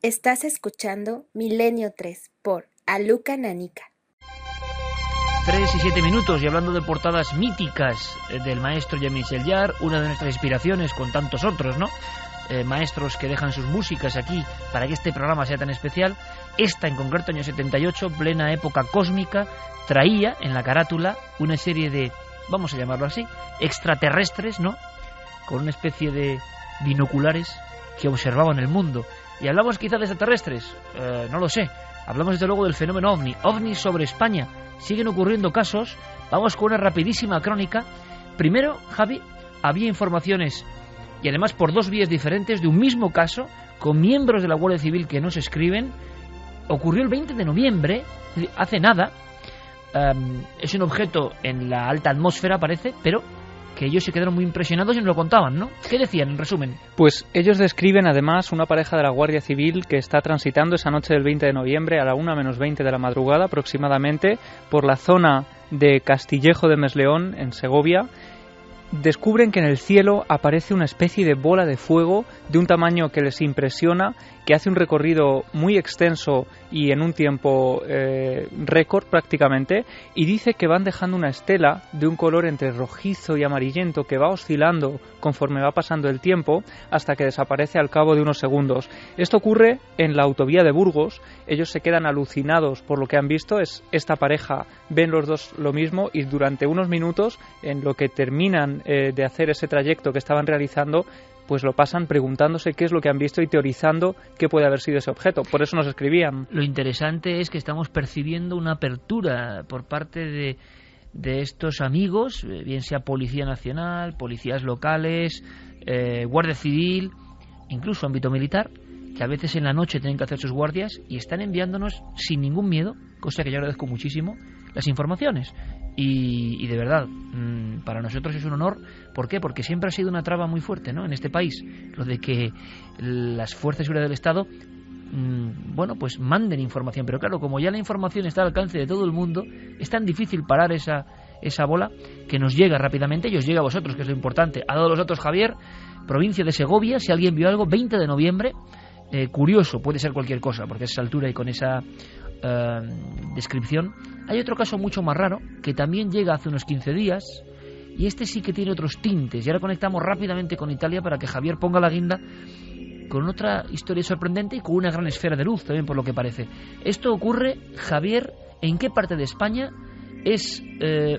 Estás escuchando Milenio 3 por Aluka Nanika. 3 y 7 minutos y hablando de portadas míticas del maestro Jean-Michel Jarre, una de nuestras inspiraciones con tantos otros, ¿no? Maestros que dejan sus músicas aquí para que este programa sea tan especial. Esta en concreto, año 78, plena época cósmica, traía en la carátula una serie de, vamos a llamarlo así, extraterrestres, ¿no? Con una especie de binoculares que observaban el mundo. ¿Y hablamos quizá de extraterrestres? No lo sé. Hablamos desde luego del fenómeno OVNI. OVNI sobre España. Siguen ocurriendo casos. Vamos con una rapidísima crónica. Primero, Javi, había informaciones, y además por dos vías diferentes, de un mismo caso, con miembros de la Guardia Civil que nos escriben. Ocurrió el 20 de noviembre, hace nada. Es un objeto en la alta atmósfera, parece, pero que ellos se quedaron muy impresionados y nos lo contaban, ¿no? ¿Qué decían, en resumen? Pues ellos describen además una pareja de la Guardia Civil que está transitando esa noche del 20 de noviembre a la 1:20 de la madrugada aproximadamente por la zona de Castillejo de Mesleón, en Segovia. Descubren que en el cielo aparece una especie de bola de fuego de un tamaño que les impresiona, que hace un recorrido muy extenso y en un tiempo récord prácticamente, y dice que van dejando una estela de un color entre rojizo y amarillento que va oscilando conforme va pasando el tiempo hasta que desaparece al cabo de unos segundos. Esto ocurre en la autovía de Burgos. Ellos se quedan alucinados por lo que han visto. Esta pareja ven los dos lo mismo y durante unos minutos, en lo que terminan de hacer ese trayecto que estaban realizando, pues lo pasan preguntándose qué es lo que han visto y teorizando qué puede haber sido ese objeto. Por eso nos escribían. Lo interesante es que estamos percibiendo una apertura por parte de estos amigos, bien sea Policía Nacional, policías locales, Guardia Civil, incluso ámbito militar, que a veces en la noche tienen que hacer sus guardias y están enviándonos sin ningún miedo, cosa que yo agradezco muchísimo, las informaciones. Y de verdad, para nosotros es un honor. ¿Por qué? Porque siempre ha sido una traba muy fuerte, ¿no?, en este país, lo de que las fuerzas de seguridad del Estado bueno, pues manden información. Pero claro, como ya la información está al alcance de todo el mundo, es tan difícil parar esa bola que nos llega rápidamente y os llega a vosotros, que es lo importante. A todos los otros, Javier, provincia de Segovia, si alguien vio algo, 20 de noviembre, curioso, puede ser cualquier cosa, porque a esa altura y con esa descripción. Hay otro caso mucho más raro que también llega hace unos 15 días y este sí que tiene otros tintes, y ahora conectamos rápidamente con Italia para que Javier ponga la guinda con otra historia sorprendente y con una gran esfera de luz también, por lo que parece. Esto ocurre, Javier, ¿en qué parte de España? Es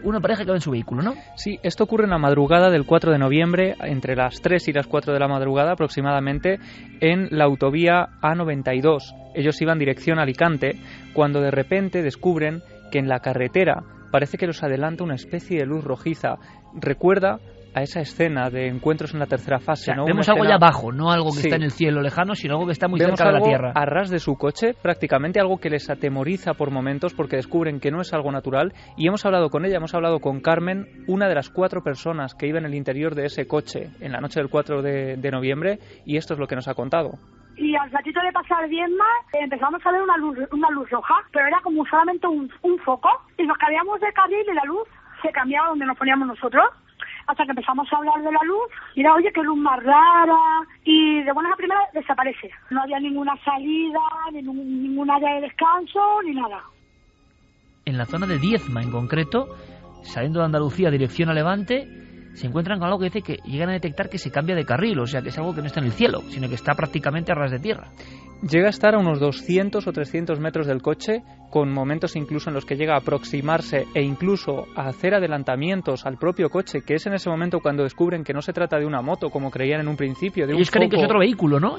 una pareja que va en su vehículo, ¿no? Sí, esto ocurre en la madrugada del 4 de noviembre, entre las 3 y las 4 de la madrugada aproximadamente, en la autovía A92. Ellos iban dirección a Alicante, cuando de repente descubren que en la carretera parece que los adelanta una especie de luz rojiza. Recuerda a esa escena de Encuentros en la tercera fase, o sea, ¿no? Vemos algo ya abajo, no algo que está en el cielo lejano, sino algo que está muy cerca de la tierra. A ras de su coche, prácticamente algo que les atemoriza por momentos porque descubren que no es algo natural. Y hemos hablado con ella, hemos hablado con Carmen, una de las 4 personas que iba en el interior de ese coche en la noche del 4 de noviembre, y esto es lo que nos ha contado. Y al ratito de pasar bien más, empezamos a ver una luz roja, pero era como solamente un foco, y nos cambiamos de carril y la luz se cambiaba donde nos poníamos nosotros, hasta que empezamos a hablar de la luz, y era, oye, qué luz más rara, y de buenas a primeras desaparece. No había ninguna salida, ningún área de descanso, ni nada. En la zona de Diezma, en concreto, saliendo de Andalucía, dirección a Levante, se encuentran con algo que dice que llegan a detectar que se cambia de carril, o sea, que es algo que no está en el cielo, sino que está prácticamente a ras de tierra. Llega a estar a unos 200 o 300 metros del coche, con momentos incluso en los que llega a aproximarse e incluso a hacer adelantamientos al propio coche, que es en ese momento cuando descubren que no se trata de una moto, como creían en un principio, de un Ellos creen foco. que es otro vehículo, ¿no?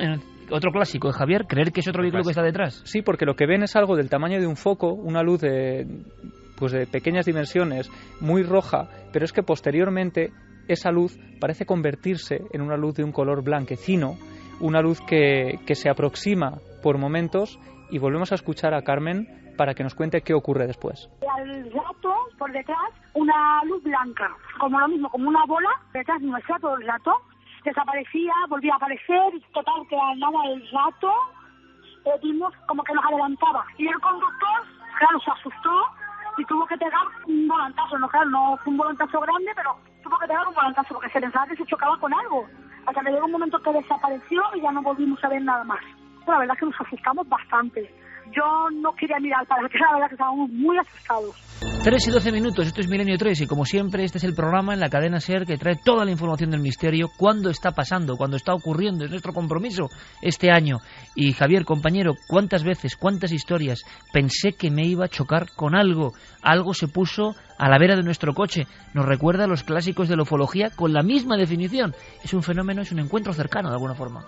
Otro clásico de Javier, creer que es otro vehículo que está detrás. Sí, porque lo que ven es algo del tamaño de un foco, una luz de pequeñas dimensiones, muy roja, pero es que posteriormente esa luz parece convertirse en una luz de un color blanquecino, una luz que se aproxima por momentos, y volvemos a escuchar a Carmen para que nos cuente qué ocurre después. Al rato, por detrás, una luz blanca, como lo mismo, como una bola, detrás nuestra todo el rato, desaparecía, volvía a aparecer, total, que al nada del rato, vimos como que nos adelantaba, y el conductor, claro, se asustó y tuvo que pegar un volantazo, no fue un volantazo grande, pero tuvo que pegar un volantazo porque se pensaba que se chocaba con algo, hasta que llegó un momento que desapareció y ya no volvimos a ver nada más. la verdad es que nos asustamos bastante. Yo no quería mirar para atrás, la verdad que estábamos muy asustados. 3 y 12 minutos, esto es Milenio 3 y como siempre este es el programa en la cadena SER que trae toda la información del misterio, cuándo está pasando, cuándo está ocurriendo, es nuestro compromiso este año. Y Javier, compañero, ¿cuántas veces, cuántas historias pensé que me iba a chocar con algo? Algo se puso a la vera de nuestro coche. Nos recuerda a los clásicos de la ufología con la misma definición. Es un fenómeno, es un encuentro cercano de alguna forma.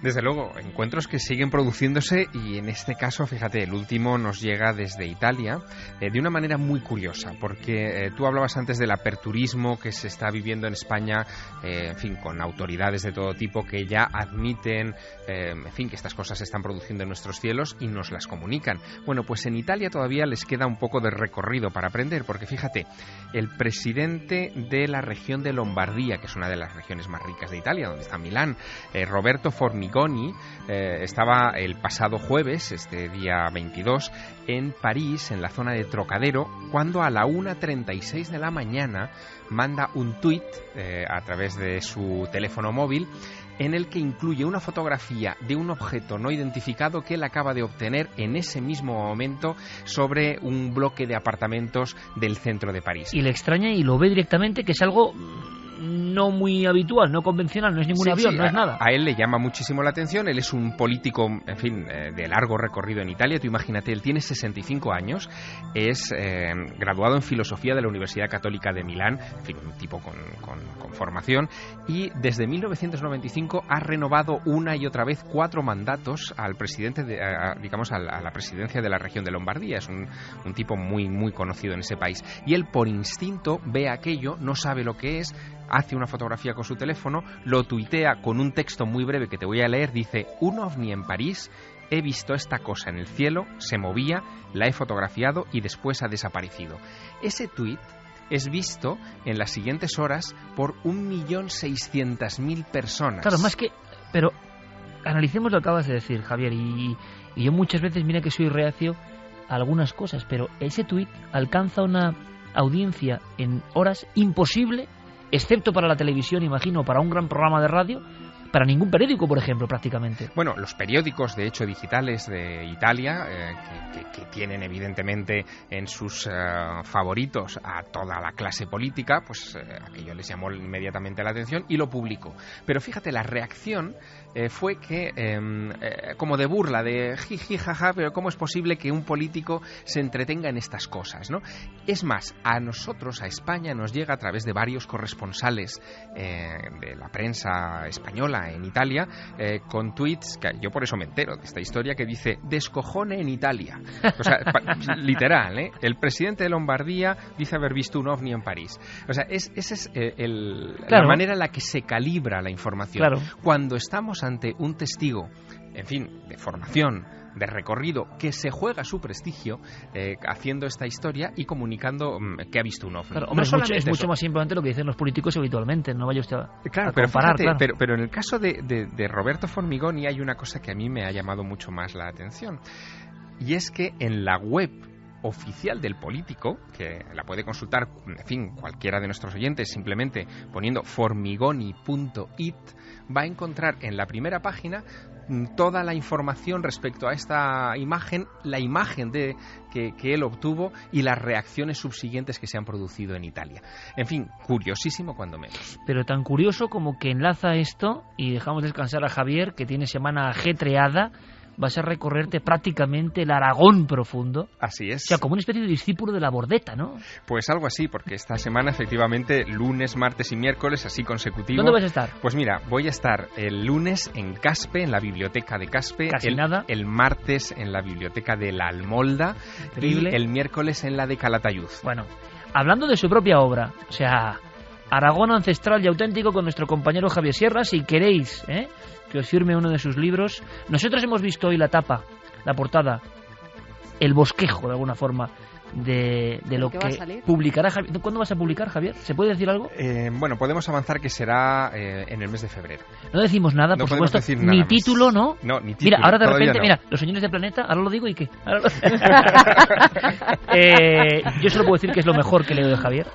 Desde luego, encuentros que siguen produciéndose y en este caso, fíjate, el último nos llega desde Italia de una manera muy curiosa, porque tú hablabas antes del aperturismo que se está viviendo en España, en fin, con autoridades de todo tipo que ya admiten, en fin, que estas cosas se están produciendo en nuestros cielos y nos las comunican. Bueno, pues en Italia todavía les queda un poco de recorrido para aprender, porque fíjate, el presidente de la región de Lombardía, que es una de las regiones más ricas de Italia, donde está Milán, Roberto Formigoni, estaba el pasado jueves, este día 22, en París, en la zona de Trocadero, cuando a la 1:36 de la mañana manda un tuit a través de su teléfono móvil en el que incluye una fotografía de un objeto no identificado que él acaba de obtener en ese mismo momento sobre un bloque de apartamentos del centro de París. Y le extraña y lo ve directamente, que es algo no muy habitual, no convencional, no es ningún avión, no es nada. A él le llama muchísimo la atención, él es un político, en fin, de largo recorrido en Italia, tú imagínate, él tiene 65 años, es graduado en Filosofía de la Universidad Católica de Milán, en fin, un tipo con formación, y desde 1995 ha renovado una y otra vez 4 mandatos al presidente, digamos, a la presidencia de la región de Lombardía, es un tipo muy, muy conocido en ese país, y él por instinto ve aquello, no sabe lo que es, hace una fotografía con su teléfono, lo tuitea con un texto muy breve que te voy a leer, dice: un ovni en París, he visto esta cosa en el cielo, se movía, la he fotografiado y después ha desaparecido. Ese tuit es visto en las siguientes horas por 1.600.000 personas. Claro, más que... Pero analicemos lo que acabas de decir, Javier, y yo muchas veces, mira que soy reacio a algunas cosas, pero ese tuit alcanza una audiencia en horas imposible, excepto para la televisión, imagino, para un gran programa de radio, para ningún periódico, por ejemplo, prácticamente. Bueno, los periódicos, de hecho, digitales de Italia, que tienen evidentemente en sus favoritos a toda la clase política, pues aquello les llamó inmediatamente la atención y lo publicó. Pero fíjate, la reacción fue que, como de burla, de jiji, jaja, pero ¿cómo es posible que un político se entretenga en estas cosas, ¿no? Es más, a nosotros, a España, nos llega a través de varios corresponsales de la prensa española en Italia, con tweets, que yo por eso me entero de esta historia, que dice: descojone en Italia. O sea, literal, ¿eh? El presidente de Lombardía dice haber visto un ovni en París. O sea, esa es claro, la manera en la que se calibra la información. Claro. Cuando estamos ante un testigo, en fin, de formación, de recorrido, que se juega su prestigio haciendo esta historia y comunicando que ha visto un ovni. Claro, hombre, no es mucho más simplemente lo que dicen los políticos habitualmente, no vaya usted a pero comparar. fíjate, claro. pero en el caso de Roberto Formigoni hay una cosa que a mí me ha llamado mucho más la atención, y es que en la web oficial del político, que la puede consultar, en fin, cualquiera de nuestros oyentes, simplemente poniendo formigoni.it, va a encontrar en la primera página toda la información respecto a esta imagen, la imagen que él obtuvo y las reacciones subsiguientes que se han producido en Italia. En fin, curiosísimo cuando menos. Pero tan curioso como que enlaza esto, y dejamos descansar a Javier, que tiene semana ajetreada, vas a recorrerte prácticamente el Aragón profundo. Así es. O sea, como una especie de discípulo de la Bordeta, ¿no? Pues algo así, porque esta semana efectivamente lunes, martes y miércoles, así consecutivo. ¿Dónde vas a estar? Pues mira, voy a estar el lunes en Caspe, en la biblioteca de Caspe. Casi nada. El martes en la biblioteca de La Almolda. Increíble. Y el miércoles en la de Calatayud. Bueno, hablando de su propia obra, o sea, Aragón ancestral y auténtico, con nuestro compañero Javier Sierra, si queréis, que os firme uno de sus libros. Nosotros hemos visto hoy la tapa, la portada, el bosquejo de alguna forma de lo ¿Qué va a que salir? publicará Javier. ¿Cuándo vas a publicar, Javier? ¿Se puede decir algo? Bueno, podemos avanzar que será en el mes de febrero. No decimos nada, No por podemos supuesto. decir nada Ni más. título, ¿no? No, ni título. Mira, ahora de todavía repente, no. mira, los señores de Planeta, ahora lo digo y qué. Yo solo puedo decir que es lo mejor que he leído de Javier.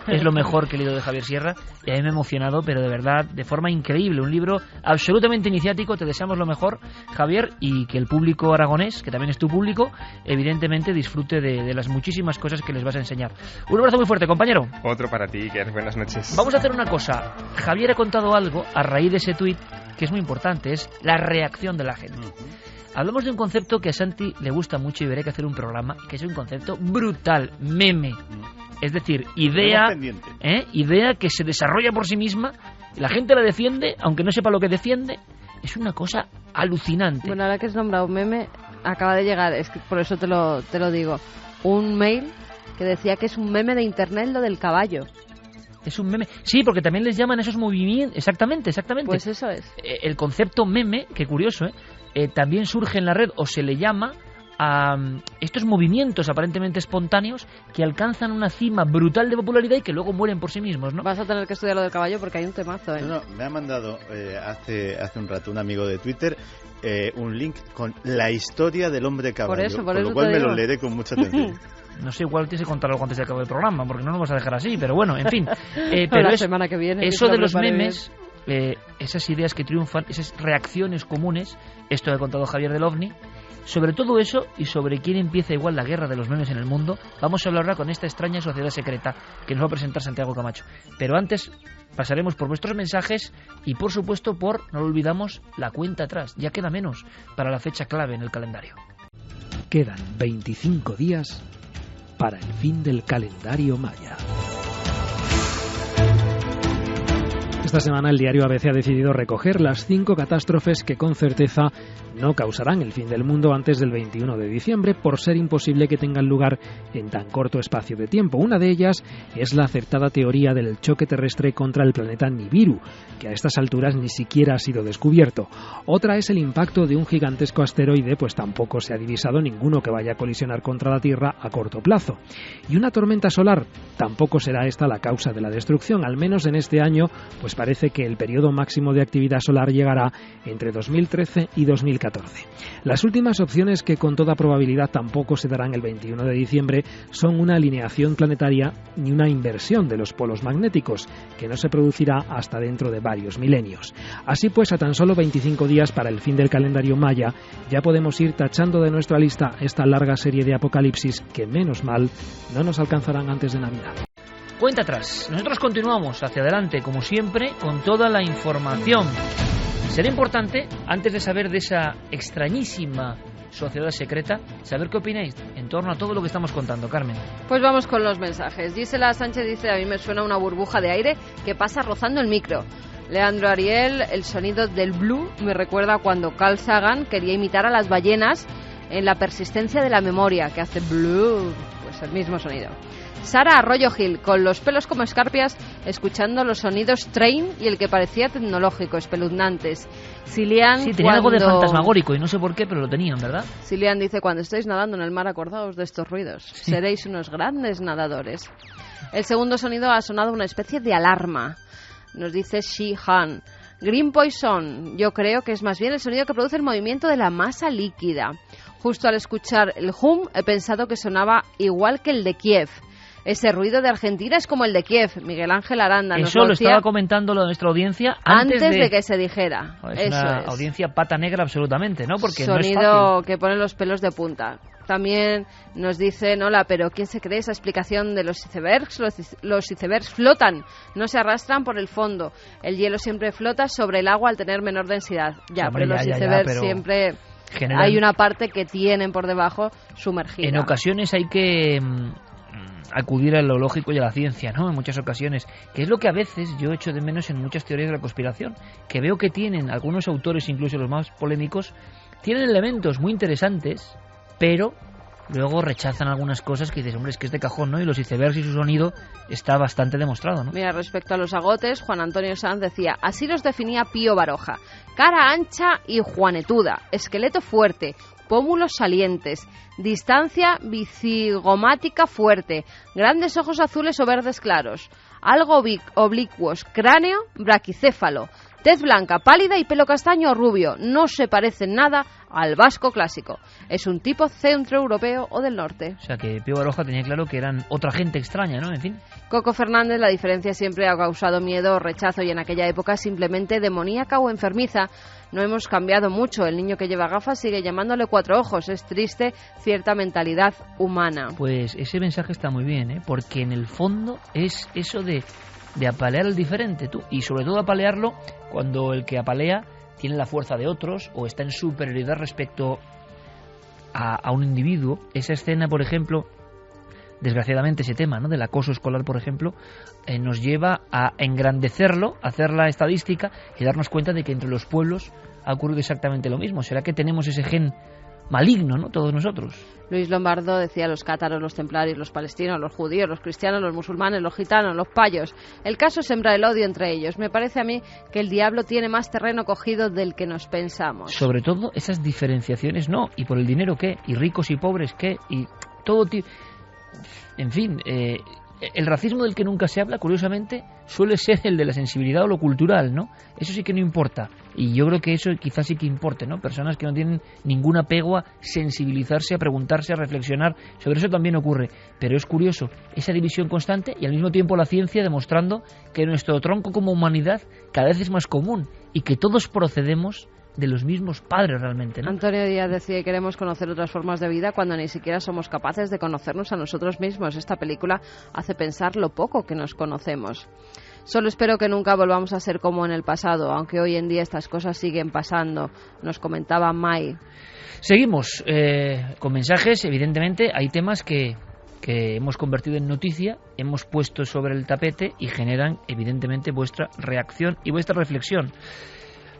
Es lo mejor que he leído de Javier Sierra. Y a mí me ha emocionado, pero de verdad, de forma increíble. Un libro absolutamente iniciático. Te deseamos lo mejor, Javier, y que el público aragonés, que también es tu público, evidentemente disfrute de las muchísimas cosas que les vas a enseñar. Un abrazo muy fuerte, compañero. Otro para ti, Iker. Buenas noches. Vamos a hacer una cosa. Javier ha contado algo a raíz de ese tuit que es muy importante, es la reacción de la gente. Hablamos de un concepto que a Santi le gusta mucho y veré que hacer un programa, que es un concepto brutal, meme. Es decir, idea que se desarrolla por sí misma, la gente la defiende, aunque no sepa lo que defiende. Es una cosa alucinante. Bueno, ahora que has nombrado meme, acaba de llegar, es que por eso te lo digo, un mail que decía que es un meme de internet lo del caballo. Es un meme. Sí, porque también les llaman esos movimientos. Exactamente. Pues eso es. El concepto meme, qué curioso, también surge en la red o se le llama a estos movimientos aparentemente espontáneos que alcanzan una cima brutal de popularidad y que luego mueren por sí mismos, ¿no? Vas a tener que estudiar lo del caballo porque hay un temazo, ¿eh? No, me ha mandado hace un rato un amigo de Twitter un link con la historia del hombre caballo. Por eso con lo cual me lo leeré con mucha atención. No sé, igual tienes que contar algo antes de acabar el programa, porque no nos vas a dejar así, pero bueno, en fin. Pero la semana que viene. Eso de los memes, esas ideas que triunfan, esas reacciones comunes, esto que ha contado Javier del OVNI, sobre todo eso y sobre quién empieza igual la guerra de los memes en el mundo, vamos a hablar ahora con esta extraña sociedad secreta que nos va a presentar Santiago Camacho. Pero antes pasaremos por vuestros mensajes y por supuesto no lo olvidamos, la cuenta atrás. Ya queda menos para la fecha clave en el calendario. Quedan 25 días para el fin del calendario maya. Esta semana el diario ABC ha decidido recoger las 5 catástrofes que con certeza no causarán el fin del mundo antes del 21 de diciembre por ser imposible que tengan lugar en tan corto espacio de tiempo. Una de ellas es la acertada teoría del choque terrestre contra el planeta Nibiru, que a estas alturas ni siquiera ha sido descubierto. Otra es el impacto de un gigantesco asteroide, pues tampoco se ha divisado ninguno que vaya a colisionar contra la Tierra a corto plazo. Y una tormenta solar, tampoco será esta la causa de la destrucción, al menos en este año, pues parece que el periodo máximo de actividad solar llegará entre 2013 y 2014. Las últimas opciones, que con toda probabilidad tampoco se darán el 21 de diciembre, son una alineación planetaria y una inversión de los polos magnéticos, que no se producirá hasta dentro de varios milenios. Así pues, a tan solo 25 días para el fin del calendario maya, ya podemos ir tachando de nuestra lista esta larga serie de apocalipsis que, menos mal, no nos alcanzarán antes de Navidad. Cuenta atrás. Nosotros continuamos hacia adelante, como siempre, con toda la información. Será importante, antes de saber de esa extrañísima sociedad secreta, saber qué opináis en torno a todo lo que estamos contando, Carmen. Pues vamos con los mensajes. Gisela Sánchez dice: a mí me suena una burbuja de aire que pasa rozando el micro. Leandro Ariel: el sonido del blue me recuerda cuando Carl Sagan quería imitar a las ballenas en La persistencia de la memoria, que hace blue, pues el mismo sonido. Sara Arroyo Gil: con los pelos como escarpias, escuchando los sonidos train y el que parecía tecnológico, espeluznantes. Cilian: sí, tenía algo de fantasmagórico y no sé por qué, pero lo tenían, ¿verdad? Cilian dice: cuando estéis nadando en el mar, acordaos de estos ruidos. Sí. Seréis unos grandes nadadores. El segundo sonido ha sonado una especie de alarma. Nos dice Shi Han. Green Poison: yo creo que es más bien el sonido que produce el movimiento de la masa líquida. Justo al escuchar el hum he pensado que sonaba igual que el de Kiev. Ese ruido de Argentina es como el de Kiev. Miguel Ángel Aranda nos Eso lo estaba comentando nuestra audiencia antes de que se dijera. Es una audiencia pata negra absolutamente, ¿no? Porque sonido no es fácil. Que pone los pelos de punta. También nos dicen: hola, pero ¿quién se cree esa explicación de los icebergs? Los icebergs flotan, no se arrastran por el fondo. El hielo siempre flota sobre el agua al tener menor densidad. Ya, hombre, pero los icebergs siempre... hay una parte que tienen por debajo sumergida. En ocasiones hay que acudir a lo lógico y a la ciencia, ¿no? En muchas ocasiones, que es lo que a veces yo echo de menos en muchas teorías de la conspiración, que veo que tienen algunos autores, incluso los más polémicos, tienen elementos muy interesantes, pero luego rechazan algunas cosas que dices, hombre, es que es de cajón, ¿no? Y los icebergs y su sonido está bastante demostrado, ¿no? Mira, respecto a los agotes, Juan Antonio Sanz decía, así los definía Pío Baroja: cara ancha y juanetuda, esqueleto fuerte, pómulos salientes, distancia bicigomática fuerte, grandes ojos azules o verdes claros, algo oblicuos, cráneo braquicéfalo, tez blanca, pálida y pelo castaño o rubio. No se parece en nada al vasco clásico. Es un tipo centroeuropeo o del norte. O sea que Pío Baroja tenía claro que eran otra gente extraña, ¿no? En fin. Coco Fernández, la diferencia siempre ha causado miedo o rechazo, y en aquella época simplemente demoníaca o enfermiza. No hemos cambiado mucho. El niño que lleva gafas sigue llamándole cuatro ojos. Es triste cierta mentalidad humana. Pues ese mensaje está muy bien, ¿eh? Porque en el fondo es eso de apalear al diferente, tú, y sobre todo apalearlo cuando el que apalea tiene la fuerza de otros o está en superioridad respecto a un individuo. Esa escena, por ejemplo, desgraciadamente ese tema, ¿no?, del acoso escolar, por ejemplo, nos lleva a engrandecerlo, a hacer la estadística y darnos cuenta de que entre los pueblos ha ocurrido exactamente lo mismo. ¿Será que tenemos ese gen maligno, ¿no?, todos nosotros? Luis Lombardo decía: los cátaros, los templarios, los palestinos, los judíos, los cristianos, los musulmanes, los gitanos, los payos. El caso es sembrar el odio entre ellos. Me parece a mí que el diablo tiene más terreno cogido del que nos pensamos. Sobre todo esas diferenciaciones, no. ¿Y por el dinero qué? ¿Y ricos y pobres qué? Y todo tipo... En fin, el racismo del que nunca se habla, curiosamente, suele ser el de la sensibilidad o lo cultural, ¿no? Eso sí que no importa. Y yo creo que eso quizás sí que importe, ¿no? Personas que no tienen ningún apego a sensibilizarse, a preguntarse, a reflexionar. Sobre eso también ocurre. Pero es curioso, esa división constante y al mismo tiempo la ciencia demostrando que nuestro tronco como humanidad cada vez es más común y que todos procedemos de los mismos padres realmente, ¿no? Antonio Díaz decía: queremos conocer otras formas de vida cuando ni siquiera somos capaces de conocernos a nosotros mismos. Esta película hace pensar lo poco que nos conocemos. Solo espero que nunca volvamos a ser como en el pasado, aunque hoy en día estas cosas siguen pasando, nos comentaba Mai. Seguimos con mensajes. Evidentemente hay temas que hemos convertido en noticia, hemos puesto sobre el tapete y generan evidentemente vuestra reacción y vuestra reflexión.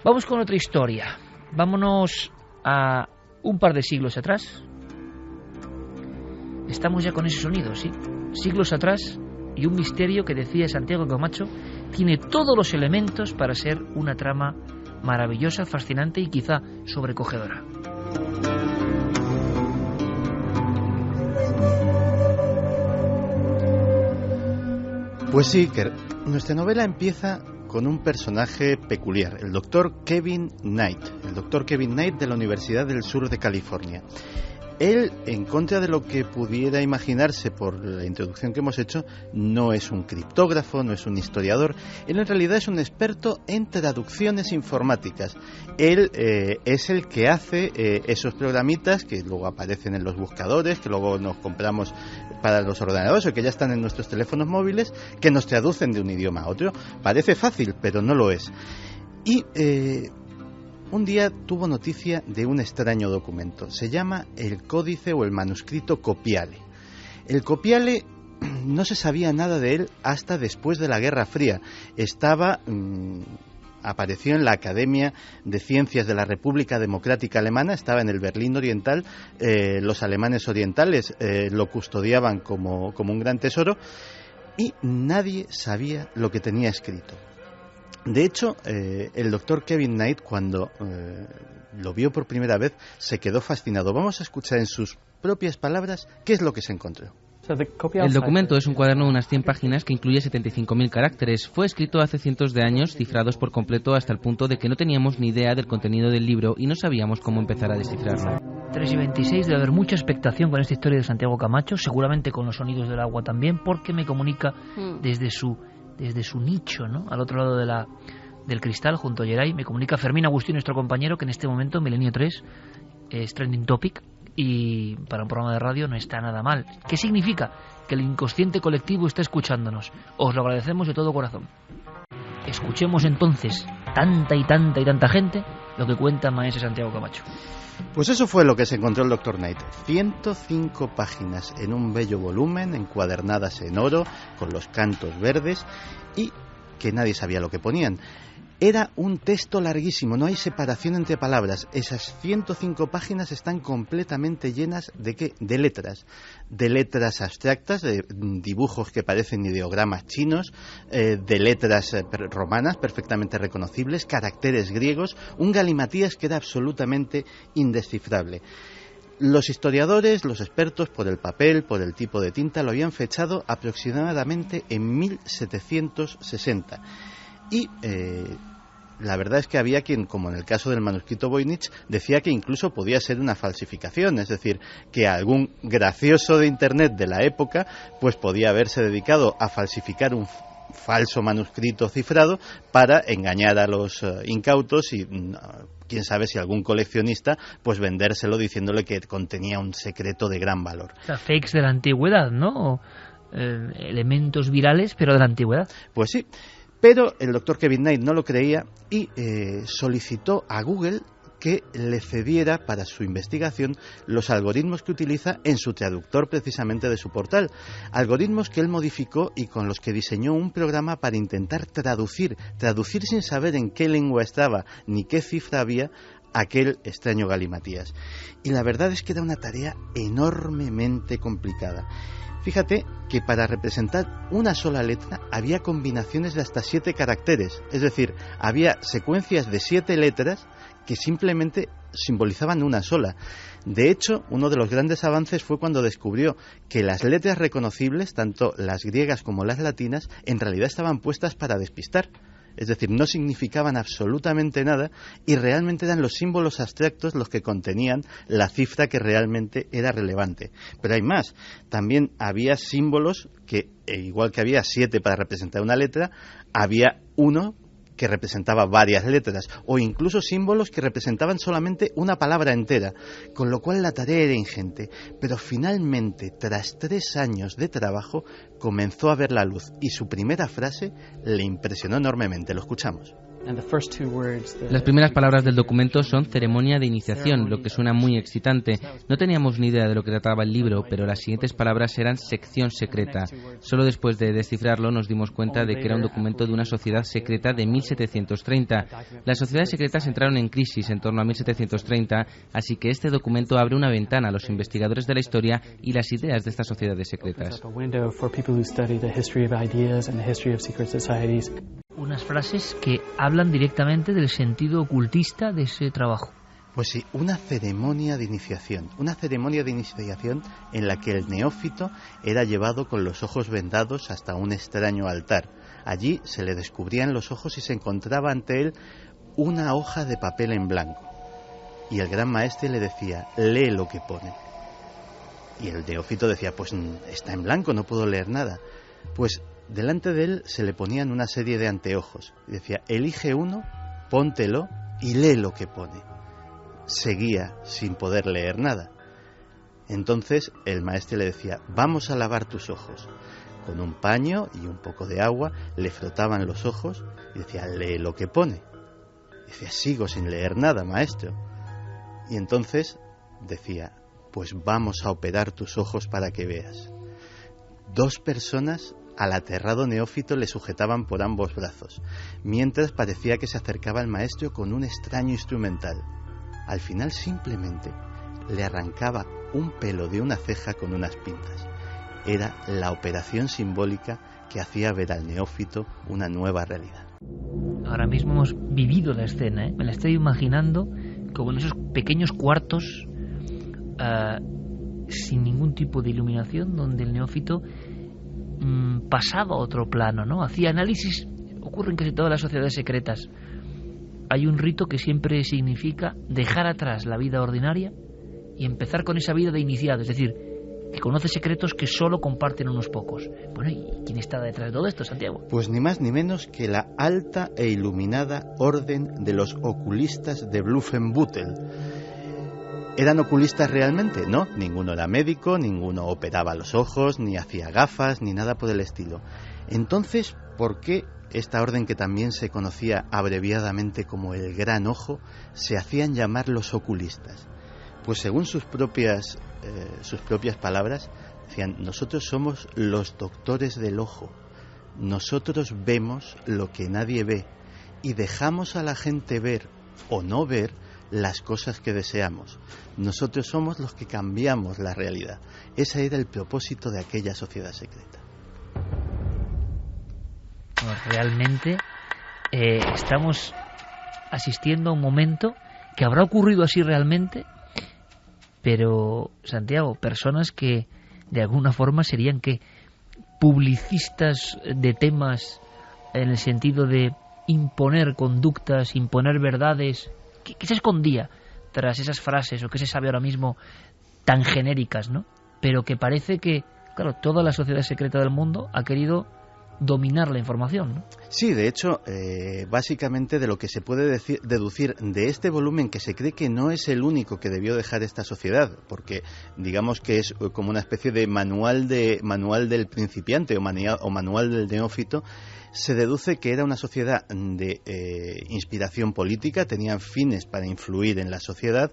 Vamos con otra historia. Vámonos a un par de siglos atrás. Estamos ya con ese sonido, ¿sí? Siglos atrás, y un misterio que, decía Santiago Camacho, tiene todos los elementos para ser una trama maravillosa, fascinante y quizá sobrecogedora. Pues sí, Iker, nuestra novela empieza con un personaje peculiar, el doctor Kevin Knight, de la Universidad del Sur de California. Él, en contra de lo que pudiera imaginarse por la introducción que hemos hecho, no es un criptógrafo, no es un historiador. Él en realidad es un experto en traducciones informáticas. Él es el que hace esos programitas que luego aparecen en los buscadores, que luego nos compramos para los ordenadores o que ya están en nuestros teléfonos móviles, que nos traducen de un idioma a otro. Parece fácil, pero no lo es. Y un día tuvo noticia de un extraño documento. Se llama el códice o el manuscrito Copiale. El Copiale no se sabía nada de él hasta después de la Guerra Fría. Apareció en la Academia de Ciencias de la República Democrática Alemana, estaba en el Berlín Oriental. Los alemanes orientales lo custodiaban como un gran tesoro y nadie sabía lo que tenía escrito. De hecho, el doctor Kevin Knight, cuando lo vio por primera vez, se quedó fascinado. Vamos a escuchar en sus propias palabras qué es lo que se encontró. El documento es un cuaderno de unas 100 páginas que incluye 75.000 caracteres. Fue escrito hace cientos de años, cifrados por completo hasta el punto de que no teníamos ni idea del contenido del libro y no sabíamos cómo empezar a descifrarlo. 3:26, debe haber mucha expectación con esta historia de Santiago Camacho, seguramente con los sonidos del agua también, porque me comunica desde su nicho, ¿no?, al otro lado del cristal, junto a Geray, me comunica Fermín Agustín, nuestro compañero, que en este momento Milenio 3 es trending topic y para un programa de radio no está nada mal. ¿Qué significa? Que el inconsciente colectivo está escuchándonos. Os lo agradecemos de todo corazón. Escuchemos entonces tanta gente lo que cuenta maese Santiago Camacho. Pues eso fue lo que se encontró el Dr. Knight. 105 páginas en un bello volumen, encuadernadas en oro, con los cantos verdes, y que nadie sabía lo que ponían. Era un texto larguísimo, no hay separación entre palabras. Esas 105 páginas están completamente llenas ¿de qué? De letras abstractas, de dibujos que parecen ideogramas chinos, de letras romanas perfectamente reconocibles, caracteres griegos, un galimatías que era absolutamente indescifrable. Los historiadores, los expertos, por el papel, por el tipo de tinta, lo habían fechado aproximadamente en 1760. Y la verdad es que había quien, como en el caso del manuscrito Voynich, decía que incluso podía ser una falsificación, es decir, que algún gracioso de Internet de la época pues podía haberse dedicado a falsificar un falso manuscrito cifrado para engañar a los incautos y quién sabe si algún coleccionista pues vendérselo diciéndole que contenía un secreto de gran valor. O sea, fakes de la antigüedad, ¿no? Elementos virales, pero de la antigüedad. Pues sí. Pero el doctor Kevin Knight no lo creía y solicitó a Google que le cediera para su investigación los algoritmos que utiliza en su traductor precisamente de su portal. Algoritmos que él modificó y con los que diseñó un programa para intentar traducir sin saber en qué lengua estaba ni qué cifra había aquel extraño galimatías. Y la verdad es que era una tarea enormemente complicada. Fíjate que para representar una sola letra había combinaciones de hasta 7 caracteres, es decir, había secuencias de 7 letras que simplemente simbolizaban una sola. De hecho, uno de los grandes avances fue cuando descubrió que las letras reconocibles, tanto las griegas como las latinas, en realidad estaban puestas para despistar. Es decir, no significaban absolutamente nada y realmente eran los símbolos abstractos los que contenían la cifra que realmente era relevante. Pero hay más, también había símbolos que, igual que había 7 para representar una letra, había uno que representaba varias letras, o incluso símbolos que representaban solamente una palabra entera, con lo cual la tarea era ingente. Pero finalmente, tras 3 años de trabajo, comenzó a ver la luz, y su primera frase le impresionó enormemente. Lo escuchamos. Las primeras palabras del documento son ceremonia de iniciación, lo que suena muy excitante. No teníamos ni idea de lo que trataba el libro, pero las siguientes palabras eran sección secreta. Solo después de descifrarlo nos dimos cuenta de que era un documento de una sociedad secreta de 1730. Las sociedades secretas entraron en crisis en torno a 1730, así que este documento abre una ventana a los investigadores de la historia y las ideas de estas sociedades secretas. Unas frases que hablan directamente del sentido ocultista de ese trabajo. Pues sí, una ceremonia de iniciación en la que el neófito era llevado con los ojos vendados hasta un extraño altar. Allí se le descubrían los ojos y se encontraba ante él una hoja de papel en blanco. Y el gran maestre le decía, lee lo que pone. Y el neófito decía, pues está en blanco, no puedo leer nada. Pues delante de él se le ponían una serie de anteojos. Y decía, elige uno, póntelo y lee lo que pone. Seguía sin poder leer nada. Entonces el maestro le decía, vamos a lavar tus ojos. Con un paño y un poco de agua le frotaban los ojos y decía, lee lo que pone. Y decía, sigo sin leer nada, maestro. Y entonces decía, pues vamos a operar tus ojos para que veas. 2 personas al aterrado neófito le sujetaban por ambos brazos, mientras parecía que se acercaba al maestro con un extraño instrumental. Al final simplemente le arrancaba un pelo de una ceja con unas pinzas. Era la operación simbólica que hacía ver al neófito una nueva realidad. Ahora mismo hemos vivido la escena, ¿eh? Me la estoy imaginando como en esos pequeños cuartos sin ningún tipo de iluminación, donde el neófito pasaba a otro plano, ¿no? Hacía análisis. Ocurre en casi todas las sociedades secretas. Hay un rito que siempre significa dejar atrás la vida ordinaria y empezar con esa vida de iniciado, es decir, que conoce secretos que solo comparten unos pocos. Bueno, ¿y quién está detrás de todo esto, Santiago? Pues ni más ni menos que la alta e iluminada orden de los oculistas de Bluffenbüttel. ¿Eran oculistas realmente? No, ninguno era médico, ninguno operaba los ojos, ni hacía gafas, ni nada por el estilo. Entonces, ¿por qué esta orden, que también se conocía abreviadamente como el Gran Ojo, se hacían llamar los oculistas? Pues según sus propias palabras, decían, nosotros somos los doctores del ojo, nosotros vemos lo que nadie ve, y dejamos a la gente ver o no ver las cosas que deseamos. Nosotros somos los que cambiamos la realidad. Ese era el propósito de aquella sociedad secreta. Bueno, realmente estamos asistiendo a un momento que habrá ocurrido así realmente, pero, Santiago, personas que de alguna forma serían que publicistas de temas en el sentido de imponer conductas, imponer verdades. ¿Qué se escondía tras esas frases o qué se sabe ahora mismo tan genéricas, ¿no? Pero que parece que, claro, toda la sociedad secreta del mundo ha querido dominar la información, ¿no? Sí, de hecho, básicamente de lo que se puede deducir de este volumen, que se cree que no es el único que debió dejar esta sociedad, porque digamos que es como una especie de manual del principiante o manual del neófito, se deduce que era una sociedad de inspiración política, tenían fines para influir en la sociedad,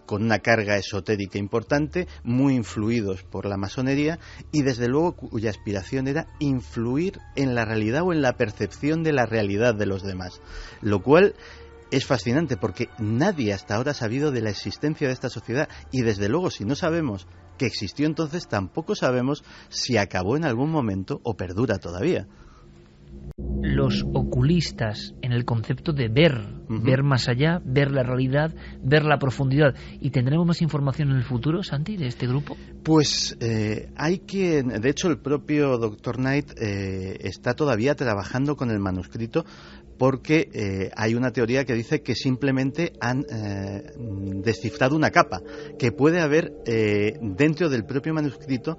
con una carga esotérica importante, muy influidos por la masonería y desde luego cuya aspiración era influir en la realidad o en la percepción de la realidad de los demás, lo cual es fascinante porque nadie hasta ahora ha sabido de la existencia de esta sociedad y desde luego si no sabemos que existió entonces tampoco sabemos si acabó en algún momento o perdura todavía. Los oculistas en el concepto de ver, ver más allá, ver la realidad, ver la profundidad. ¿Y tendremos más información en el futuro, Santi, de este grupo? Pues hay quien, de hecho el propio Dr. Knight está todavía trabajando con el manuscrito porque hay una teoría que dice que simplemente han descifrado una capa, que puede haber dentro del propio manuscrito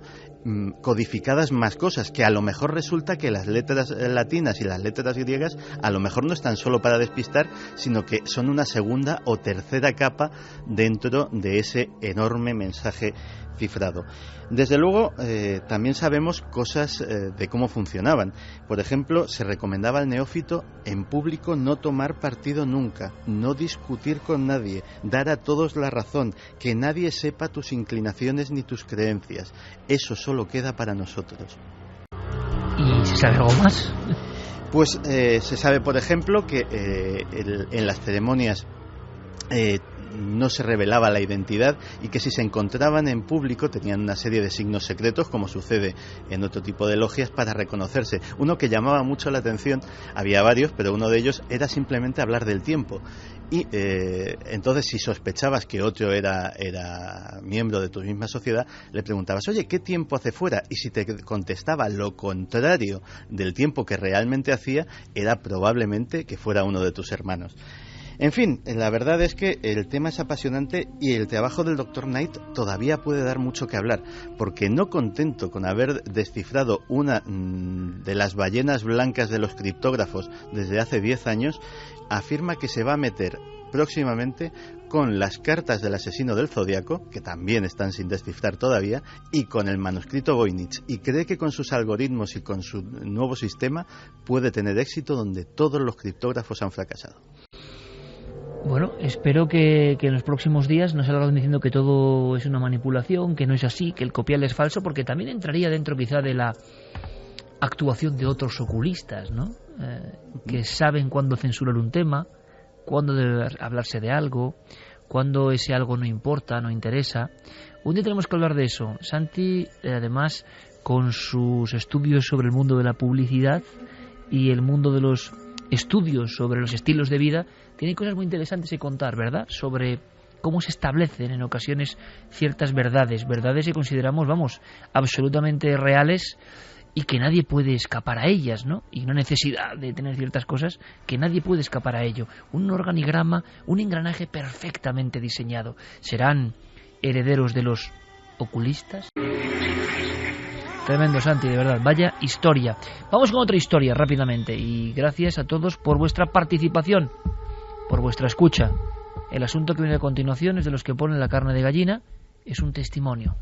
codificadas más cosas, que a lo mejor resulta que las letras latinas y las letras griegas a lo mejor no están solo para despistar, sino que son una segunda o tercera capa dentro de ese enorme mensaje cifrado. Desde luego, también sabemos cosas de cómo funcionaban. Por ejemplo, se recomendaba al neófito en público no tomar partido nunca, no discutir con nadie, dar a todos la razón, que nadie sepa tus inclinaciones ni tus creencias. Eso solo queda para nosotros. ¿Y se sabe algo más? Pues se sabe, por ejemplo, que en las ceremonias no se revelaba la identidad y que si se encontraban en público tenían una serie de signos secretos, como sucede en otro tipo de logias, para reconocerse. Uno que llamaba mucho la atención, había varios, pero uno de ellos era simplemente hablar del tiempo. Y entonces si sospechabas que otro era miembro de tu misma sociedad, le preguntabas, oye, ¿qué tiempo hace fuera? Y si te contestaba lo contrario del tiempo que realmente hacía, era probablemente que fuera uno de tus hermanos. En fin, la verdad es que el tema es apasionante y el trabajo del Dr. Knight todavía puede dar mucho que hablar, porque no contento con haber descifrado una de las ballenas blancas de los criptógrafos desde hace 10 años, afirma que se va a meter próximamente con las cartas del asesino del Zodíaco, que también están sin descifrar todavía, y con el manuscrito Voynich, y cree que con sus algoritmos y con su nuevo sistema puede tener éxito donde todos los criptógrafos han fracasado. Bueno, espero que en los próximos días nos salgan diciendo que todo es una manipulación, que no es así, que el copiar es falso, porque también entraría dentro quizá de la actuación de otros oculistas, ¿no? Que saben cuándo censurar un tema, cuándo debe hablarse de algo, cuándo ese algo no importa, no interesa. Un día tenemos que hablar de eso. Santi, además, con sus estudios sobre el mundo de la publicidad y el mundo de los estudios sobre los estilos de vida, tiene cosas muy interesantes que contar, ¿verdad? Sobre cómo se establecen en ocasiones ciertas verdades que consideramos, absolutamente reales y que nadie puede escapar a ellas, ¿no? Y no necesidad de tener ciertas cosas que nadie puede escapar a ello. Un organigrama, un engranaje perfectamente diseñado. ¿Serán herederos de los oculistas? Tremendo, Santi, de verdad, vaya historia. Vamos con otra historia rápidamente y gracias a todos por vuestra participación, por vuestra escucha. El asunto que viene a continuación es de los que ponen la carne de gallina, es un testimonio.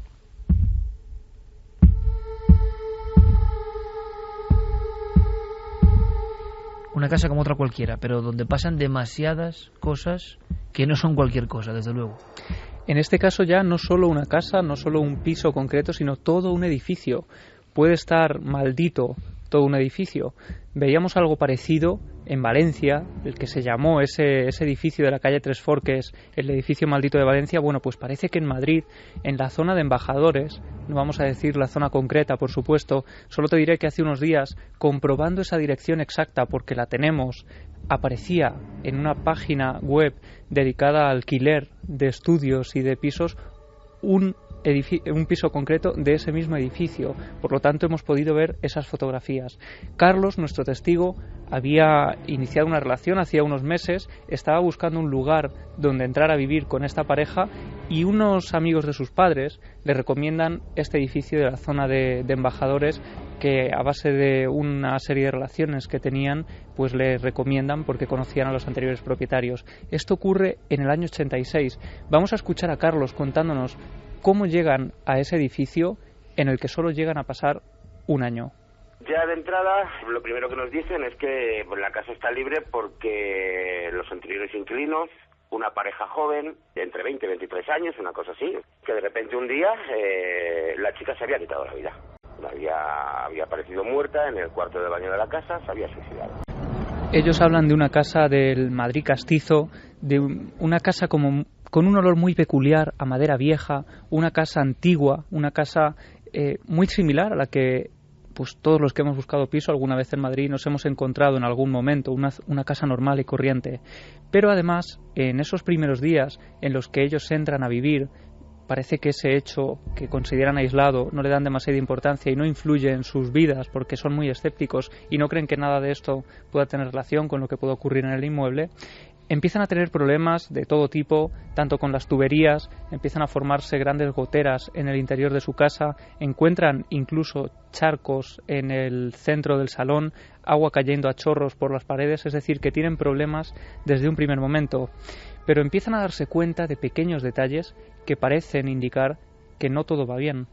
Una casa como otra cualquiera, pero donde pasan demasiadas cosas que no son cualquier cosa, desde luego. En este caso ya no solo una casa, no solo un piso concreto, sino todo un edificio. Puede estar maldito todo un edificio. Veíamos algo parecido en Valencia, el que se llamó ese edificio de la calle Tres Forques, el edificio maldito de Valencia, bueno, pues parece que en Madrid, en la zona de Embajadores, no vamos a decir la zona concreta, por supuesto, solo te diré que hace unos días, comprobando esa dirección exacta, porque la tenemos, aparecía en una página web dedicada al alquiler de estudios y de pisos un piso concreto de ese mismo edificio. Por lo tanto, hemos podido ver esas fotografías. Carlos, nuestro testigo, había iniciado una relación hacía unos meses, estaba buscando un lugar donde entrar a vivir con esta pareja y unos amigos de sus padres le recomiendan este edificio de la zona de Embajadores, que a base de una serie de relaciones que tenían, pues le recomiendan porque conocían a los anteriores propietarios. Esto ocurre en el año 86. Vamos a escuchar a Carlos contándonos cómo llegan a ese edificio en el que solo llegan a pasar un año. Ya de entrada, lo primero que nos dicen es que la casa está libre porque los anteriores inquilinos, una pareja joven, de entre 20 y 23 años, una cosa así, que de repente un día la chica se había quitado la vida. Había aparecido muerta en el cuarto de baño de la casa, se había suicidado. Ellos hablan de una casa del Madrid castizo, de una casa como con un olor muy peculiar a madera vieja, una casa antigua, una casa muy similar a la que pues todos los que hemos buscado piso alguna vez en Madrid nos hemos encontrado en algún momento, una casa normal y corriente. Pero además, en esos primeros días en los que ellos entran a vivir, parece que ese hecho que consideran aislado no le dan demasiada importancia y no influye en sus vidas porque son muy escépticos y no creen que nada de esto pueda tener relación con lo que puede ocurrir en el inmueble. Empiezan a tener problemas de todo tipo, tanto con las tuberías, empiezan a formarse grandes goteras en el interior de su casa, encuentran incluso charcos en el centro del salón, agua cayendo a chorros por las paredes, es decir, que tienen problemas desde un primer momento. Pero empiezan a darse cuenta de pequeños detalles que parecen indicar que no todo va bien.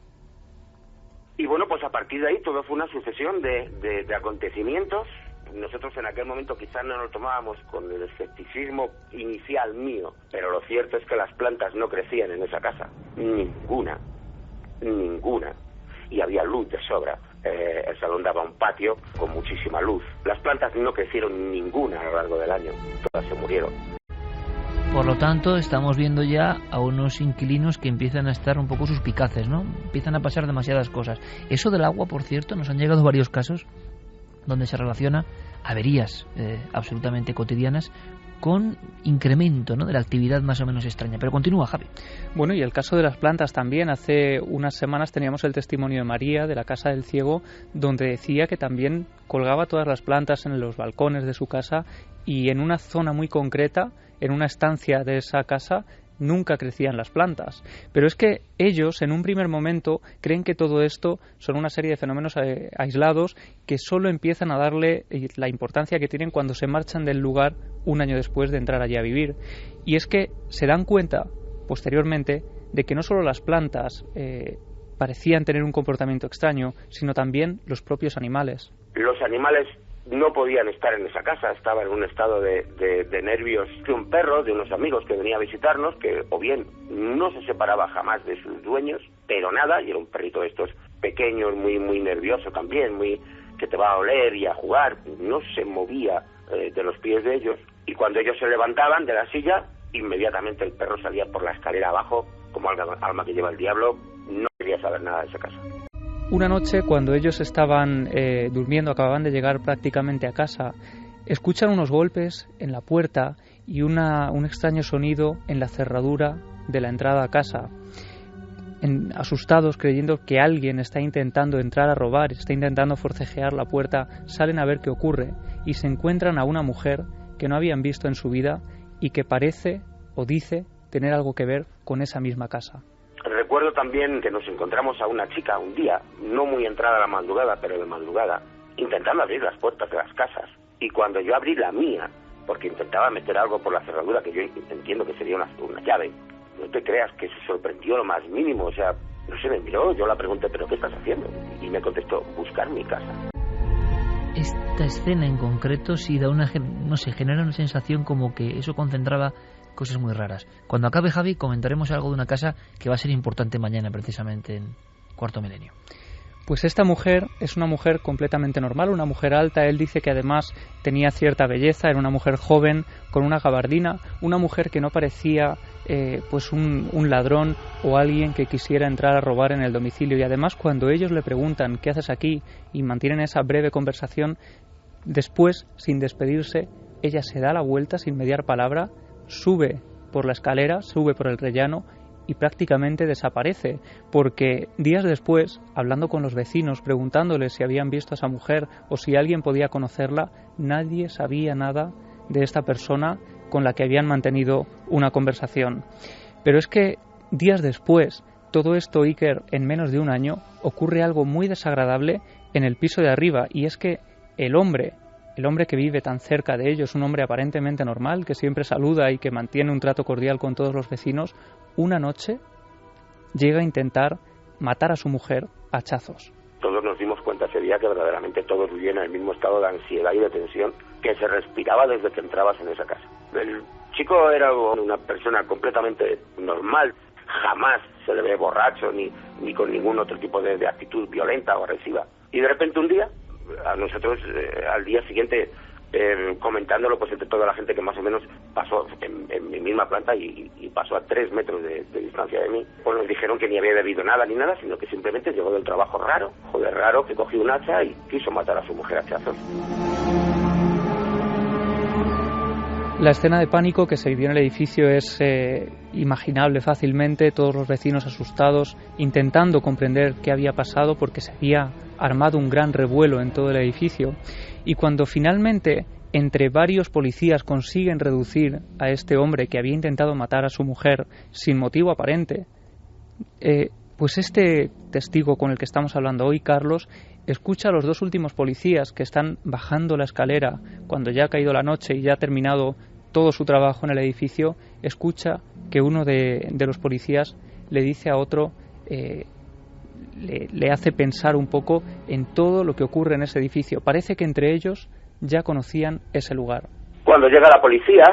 Y bueno, pues a partir de ahí todo fue una sucesión de acontecimientos. Nosotros en aquel momento quizás no nos tomábamos con el escepticismo inicial mío, pero lo cierto es que las plantas no crecían en esa casa. Ninguna. Y había luz de sobra. El salón daba un patio con muchísima luz. Las plantas no crecieron ninguna a lo largo del año. Todas se murieron. Por lo tanto, estamos viendo ya a unos inquilinos que empiezan a estar un poco suspicaces, ¿no? Empiezan a pasar demasiadas cosas. Eso del agua, por cierto, nos han llegado varios casos donde se relaciona averías absolutamente cotidianas con incremento, ¿no?, de la actividad más o menos extraña. Pero continúa, Javi. Bueno, y el caso de las plantas también. Hace unas semanas teníamos el testimonio de María, de la Casa del Ciego, donde decía que también colgaba todas las plantas en los balcones de su casa y en una zona muy concreta, en una estancia de esa casa, nunca crecían las plantas. Pero es que ellos, en un primer momento, creen que todo esto son una serie de fenómenos aislados que solo empiezan a darle la importancia que tienen cuando se marchan del lugar un año después de entrar allí a vivir. Y es que se dan cuenta, posteriormente, de que no solo las plantas parecían tener un comportamiento extraño, sino también los propios animales. Los animales no podían estar en esa casa, estaba en un estado de nervios. Que un perro de unos amigos que venía a visitarnos, que o bien no se separaba jamás de sus dueños, pero nada, y era un perrito de estos pequeños, muy nervioso también, muy que te va a oler y a jugar, no se movía de los pies de ellos, y cuando ellos se levantaban de la silla, inmediatamente el perro salía por la escalera abajo, como alma que lleva el diablo, no quería saber nada de esa casa. Una noche, cuando ellos estaban durmiendo, acababan de llegar prácticamente a casa, escuchan unos golpes en la puerta y un extraño sonido en la cerradura de la entrada a casa. Asustados, creyendo que alguien está intentando entrar a robar, está intentando forcejear la puerta, salen a ver qué ocurre y se encuentran a una mujer que no habían visto en su vida y que parece o dice tener algo que ver con esa misma casa. Recuerdo también que nos encontramos a una chica un día, no muy entrada a la madrugada, pero de madrugada, intentando abrir las puertas de las casas. Y cuando yo abrí la mía, porque intentaba meter algo por la cerradura, que yo entiendo que sería una llave, no te creas que se sorprendió lo más mínimo, o sea, no se me miró, yo la pregunté, ¿pero qué estás haciendo? Y me contestó, buscar mi casa. Esta escena en concreto sí da genera una sensación como que eso concentraba cosas muy raras. Cuando acabe, Javi, comentaremos algo de una casa que va a ser importante mañana, precisamente en Cuarto Milenio. Pues esta mujer es una mujer completamente normal, una mujer alta. Él dice que además tenía cierta belleza, era una mujer joven, con una gabardina, una mujer que no parecía pues un ladrón o alguien que quisiera entrar a robar en el domicilio. Y además, cuando ellos le preguntan ¿qué haces aquí? Y mantienen esa breve conversación, después, sin despedirse, ella se da la vuelta sin mediar palabra, sube por la escalera, sube por el rellano y prácticamente desaparece, porque días después, hablando con los vecinos, preguntándoles si habían visto a esa mujer o si alguien podía conocerla, nadie sabía nada de esta persona con la que habían mantenido una conversación. Pero es que días después, todo esto, Iker, en menos de un año, ocurre algo muy desagradable en el piso de arriba, y es que el hombre que vive tan cerca de ellos, un hombre aparentemente normal, que siempre saluda y que mantiene un trato cordial con todos los vecinos, una noche llega a intentar matar a su mujer a hachazos. Todos nos dimos cuenta ese día que verdaderamente todos vivían en el mismo estado de ansiedad y de tensión que se respiraba desde que entrabas en esa casa. El chico era una persona completamente normal, jamás se le ve borracho ni con ningún otro tipo de actitud violenta o agresiva. Y de repente un día, a nosotros al día siguiente, comentándolo pues entre toda la gente que más o menos pasó en mi misma planta y pasó a 3 metros de distancia de mí, pues nos dijeron que ni había bebido nada ni nada, sino que simplemente llegó del trabajo raro, que cogió un hacha y quiso matar a su mujer a hachazos. La escena de pánico que se vivió en el edificio es imaginable fácilmente, todos los vecinos asustados, intentando comprender qué había pasado porque se había armado un gran revuelo en todo el edificio. Y cuando finalmente entre varios policías consiguen reducir a este hombre que había intentado matar a su mujer sin motivo aparente, pues este testigo con el que estamos hablando hoy, Carlos, escucha a los 2 últimos policías que están bajando la escalera cuando ya ha caído la noche y ya ha terminado todo su trabajo en el edificio. Escucha que uno de los policías le dice a otro, le hace pensar un poco en todo lo que ocurre en ese edificio. Parece que entre ellos ya conocían ese lugar. Cuando llega la policía,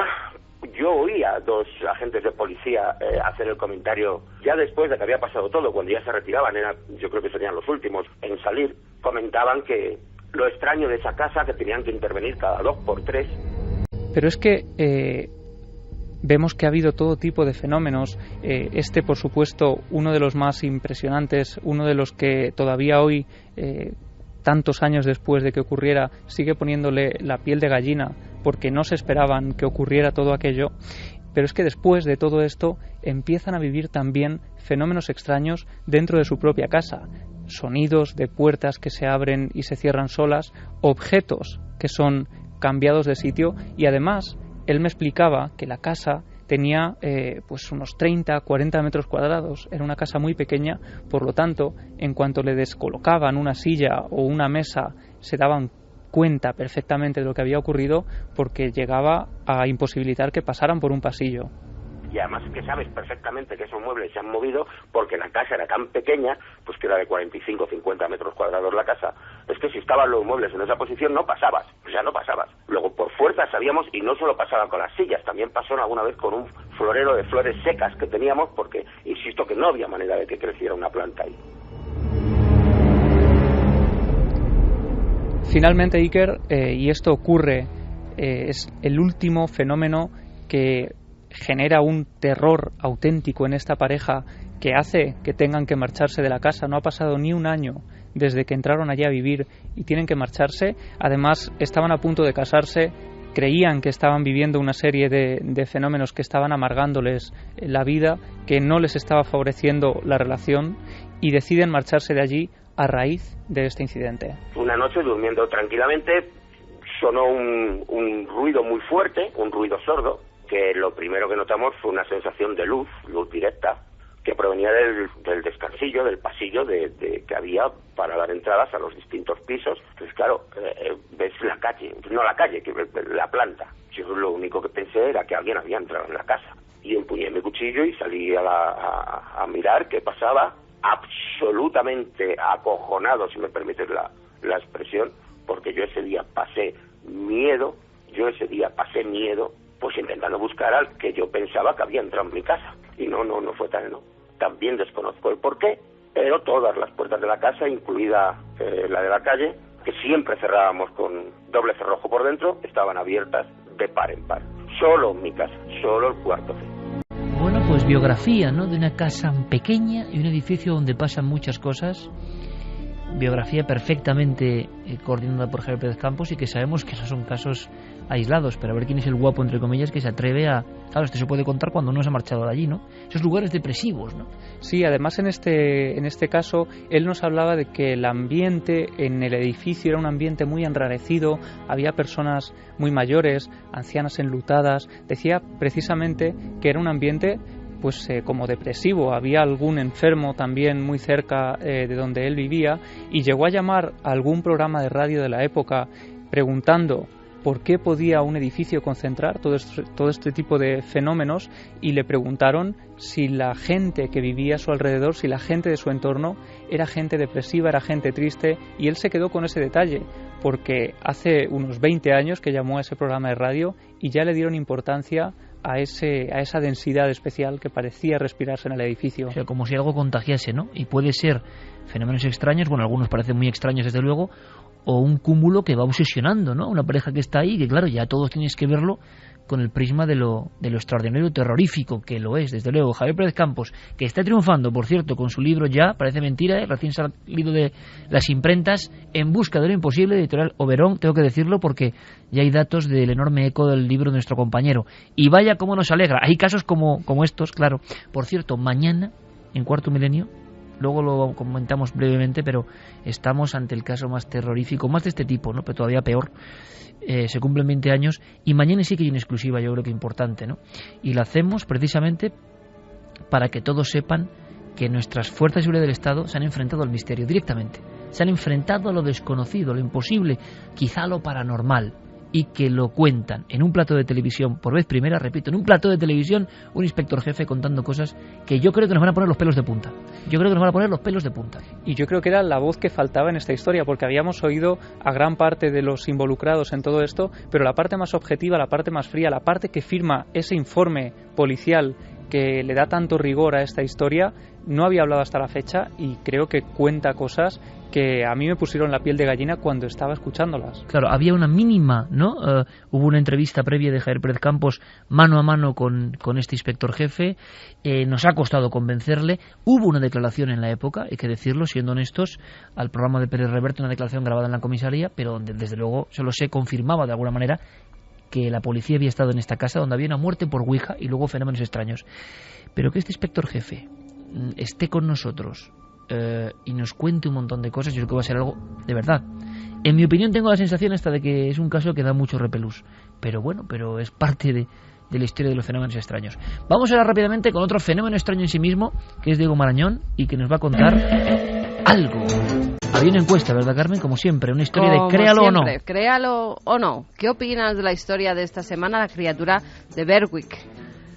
yo oí a 2 agentes de policía hacer el comentario ya después de que había pasado todo, cuando ya se retiraban, yo creo que serían los últimos en salir, comentaban que lo extraño de esa casa, que tenían que intervenir cada 2 por 3. Pero es que vemos que ha habido todo tipo de fenómenos. Por supuesto, uno de los más impresionantes, uno de los que todavía hoy, tantos años después de que ocurriera, sigue poniéndole la piel de gallina, porque no se esperaban que ocurriera todo aquello. Pero es que después de todo esto empiezan a vivir también fenómenos extraños dentro de su propia casa. Sonidos de puertas que se abren y se cierran solas, objetos que son cambiados de sitio, y además él me explicaba que la casa tenía pues unos 30, 40 metros cuadrados, era una casa muy pequeña, por lo tanto, en cuanto le descolocaban una silla o una mesa, se daban cuenta perfectamente de lo que había ocurrido, porque llegaba a imposibilitar que pasaran por un pasillo. Y además que sabes perfectamente que esos muebles se han movido porque la casa era tan pequeña, pues que era de 45 o 50 metros cuadrados la casa. Es que si estaban los muebles en esa posición no pasabas, no pasabas. Luego por fuerza sabíamos, y no solo pasaba con las sillas, también pasó alguna vez con un florero de flores secas que teníamos, porque insisto que no había manera de que creciera una planta ahí. Finalmente, Iker, y esto ocurre, es el último fenómeno que genera un terror auténtico en esta pareja, que hace que tengan que marcharse de la casa. No ha pasado ni un año desde que entraron allí a vivir y tienen que marcharse. Además, estaban a punto de casarse, creían que estaban viviendo una serie de fenómenos que estaban amargándoles la vida, que no les estaba favoreciendo la relación, y deciden marcharse de allí a raíz de este incidente. Una noche, durmiendo tranquilamente, sonó un ruido muy fuerte, un ruido sordo, que lo primero que notamos fue una sensación de luz directa, que provenía del descansillo, del pasillo que había para dar entradas a los distintos pisos. Entonces, claro, ves la calle, la planta. Yo lo único que pensé era que alguien había entrado en la casa. Y empuñé mi cuchillo y salí a mirar qué pasaba, absolutamente acojonado, si me permites la expresión, porque yo ese día pasé miedo, pues intentando buscar al que yo pensaba que había entrado en mi casa. Y no fue tan, no. También desconozco el porqué, pero todas las puertas de la casa, incluida la de la calle, que siempre cerrábamos con doble cerrojo por dentro, estaban abiertas de par en par. Solo mi casa, solo el cuarto C. Bueno, pues biografía, ¿no? De una casa pequeña y un edificio donde pasan muchas cosas. Biografía perfectamente coordinada por Javier Pérez Campos y que sabemos que no son casos aislados, pero a ver quién es el guapo, entre comillas, que se atreve a... Claro, esto se puede contar cuando uno se ha marchado de allí, ¿no? Esos lugares depresivos, ¿no? Sí, además en este caso, él nos hablaba de que el ambiente en el edificio era un ambiente muy enrarecido, había personas muy mayores, ancianas enlutadas, decía precisamente que era un ambiente pues como depresivo, había algún enfermo también muy cerca de donde él vivía y llegó a llamar a algún programa de radio de la época preguntando por qué podía un edificio concentrar todo este tipo de fenómenos y le preguntaron si la gente que vivía a su alrededor, si la gente de su entorno era gente depresiva, era gente triste, y él se quedó con ese detalle porque hace unos 20 años que llamó a ese programa de radio y ya le dieron importancia a esa densidad especial que parecía respirarse en el edificio. O sea, como si algo contagiase, ¿no? Y puede ser fenómenos extraños, bueno, algunos parecen muy extraños desde luego, o un cúmulo que va obsesionando, ¿no? Una pareja que está ahí, que claro, ya todos tienes que verlo con el prisma de lo extraordinario, terrorífico, que lo es, desde luego. Javier Pérez Campos, que está triunfando, por cierto, con su libro ya, parece mentira, recién salido de las imprentas, En busca de lo imposible, editorial Oberón, tengo que decirlo porque ya hay datos del enorme eco del libro de nuestro compañero. Y vaya cómo nos alegra, hay casos como estos, claro. Por cierto, mañana, en Cuarto Milenio, luego lo comentamos brevemente, pero estamos ante el caso más terrorífico, más de este tipo, ¿no? Pero todavía peor. Se cumplen 20 años y mañana sí que hay una exclusiva, yo creo que importante, ¿no? Y la hacemos precisamente para que todos sepan que nuestras fuerzas de seguridad del Estado se han enfrentado al misterio directamente. Se han enfrentado a lo desconocido, a lo imposible, quizá a lo paranormal, y que lo cuentan en un plato de televisión, por vez primera, repito, en un plato de televisión, un inspector jefe contando cosas que yo creo que nos van a poner los pelos de punta. Yo creo que nos van a poner los pelos de punta. Y yo creo que era la voz que faltaba en esta historia, porque habíamos oído a gran parte de los involucrados en todo esto, pero la parte más objetiva, la parte más fría, la parte que firma ese informe policial que le da tanto rigor a esta historia, no había hablado hasta la fecha y creo que cuenta cosas que a mí me pusieron la piel de gallina cuando estaba escuchándolas. Claro, había una mínima, ¿no? Hubo una entrevista previa de Javier Pérez Campos mano a mano con este inspector jefe, nos ha costado convencerle, hubo una declaración en la época, hay que decirlo, siendo honestos, al programa de Pérez Reverte, una declaración grabada en la comisaría, pero donde desde luego solo se confirmaba de alguna manera que la policía había estado en esta casa donde había una muerte por Ouija y luego fenómenos extraños. Pero que este inspector jefe esté con nosotros y nos cuente un montón de cosas, yo creo que va a ser algo de verdad. En mi opinión tengo la sensación hasta de que es un caso que da mucho repelús, pero bueno, pero es parte de la historia de los fenómenos extraños. Vamos ahora rápidamente con otro fenómeno extraño en sí mismo, que es Diego Marañón, y que nos va a contar algo. Había una encuesta, ¿verdad, Carmen? Como siempre, una historia de créalo o no. Créalo o no. ¿Qué opinas de la historia de esta semana, la criatura de Berwick?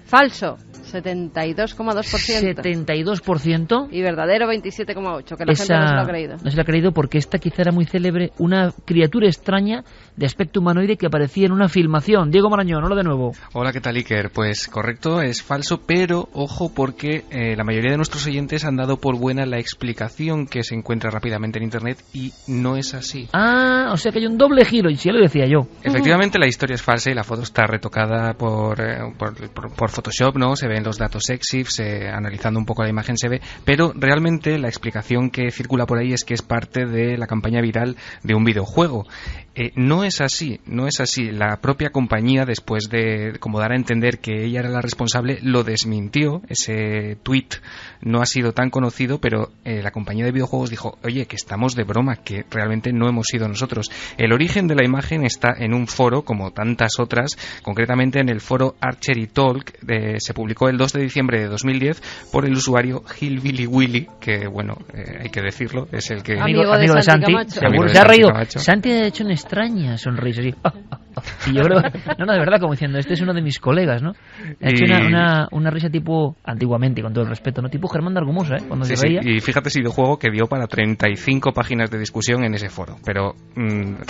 Falso, 72,2%. 72%. Y verdadero, 27,8%, que la gente no se lo ha creído. No se lo ha creído porque esta quizá era muy célebre, una criatura extraña de aspecto humanoide que aparecía en una filmación. Diego Marañón, hola de nuevo. Hola, ¿qué tal, Iker? Pues correcto, es falso, pero ojo porque la mayoría de nuestros oyentes han dado por buena la explicación que se encuentra rápidamente en Internet y no es así. Ah, o sea que hay un doble giro, y sí lo decía yo. Efectivamente, la historia es falsa y la foto está retocada por Photoshop, ¿no? Se ven los datos EXIF, analizando un poco la imagen se ve, pero realmente la explicación que circula por ahí es que es parte de la campaña viral de un videojuego. No es así, no es así. La propia compañía, después de como dar a entender que ella era la responsable, lo desmintió. Ese tweet no ha sido tan conocido, pero la compañía de videojuegos dijo, oye, que estamos de broma, que realmente no hemos sido nosotros. El origen de la imagen está en un foro, como tantas otras, concretamente en el foro Archery Talk. Se publicó el 2 de diciembre de 2010 por el usuario Hillbilly Willy, que bueno, hay que decirlo, es el que... Amigo de Santi. Seguro, se ha reído. Santi ha hecho una extraña sonrisa, sí. Y yo creo, no, de verdad, como diciendo, este es uno de mis colegas, ¿no? Ha hecho una risa tipo, antiguamente, con todo el respeto, ¿no? Tipo Germán de Argumosa, ¿eh? Cuando se reía. Y fíjate ese videojuego que dio para 35 páginas de discusión en ese foro. Pero,